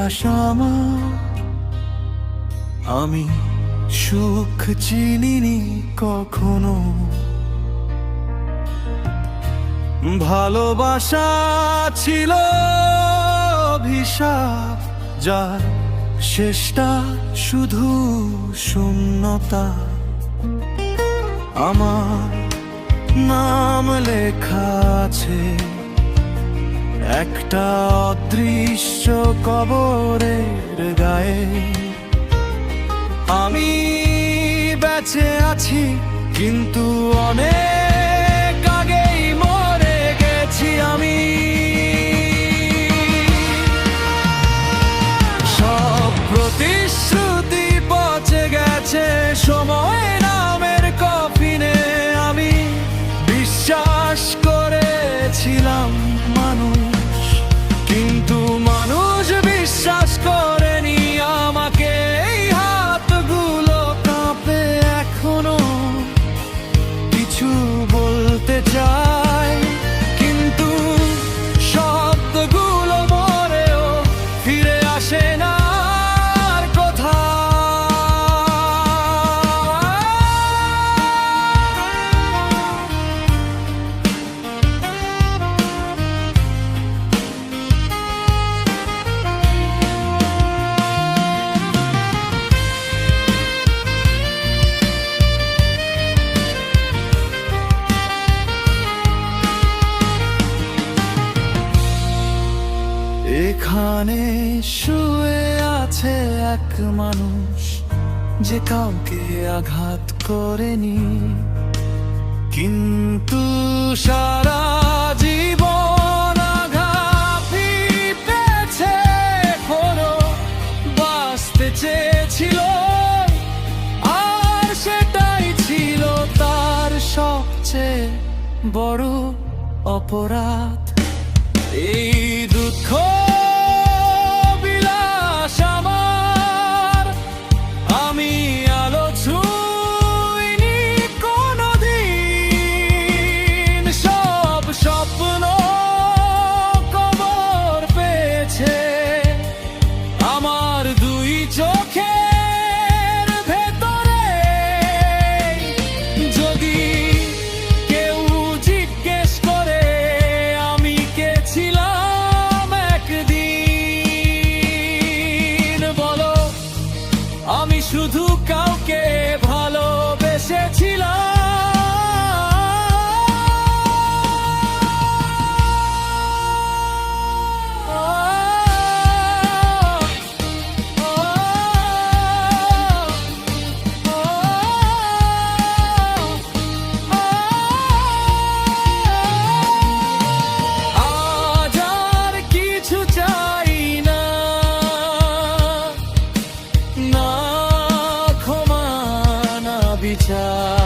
বিশ্বাস আমার, আমি সুখ চিনিনি কখনো। ভালোবাসা ছিল অভিশাপ, যার শেষটা শুধু শূন্যতা। আমার নাম লেখা আছে একটা অদৃশ্য কবরের গায়ে। আমি বেঁচে আছি কিন্তু অনেক আগেই মরে গেছি আমি। সব প্রতিশ্রুতি পচে গেছে সময় নামের কফিনে। আমি বিশ্বাস করেছিলাম মানুষ, কিন্তু মানুষ বিশ্বাস করেনি আমাকে। এই হাতগুলো কাঁপে এখনো, কিছু বলতে চাই কিন্তু শব্দগুলো মরেও ফিরে আসে না আর কোথাও। এখানে শুয়ে আছে এক মানুষ যে কাউকে আঘাত করেনি, কিন্তু সারা জীবন আঘাত পেয়েছে। এখনো বাঁচতে চেয়েছিল, আর সেটাই ছিল তার সবচেয়ে বড় অপরাধ। এই দুঃখ বিলাস আমার, আমি আলো ছুঁইনি কোনোদিন। সব স্বপ্ন কবর পেয়েছে আমার দুই চোখের ভেতরে। যদি কেউ জিজ্ঞেস করে আমি কে ছিলাম একদিন, বলো আমি শুধু কাউকে ভালোবেসেছিলাম। আজ আর কিছু চাই না, না ক্ষমা না বিচার।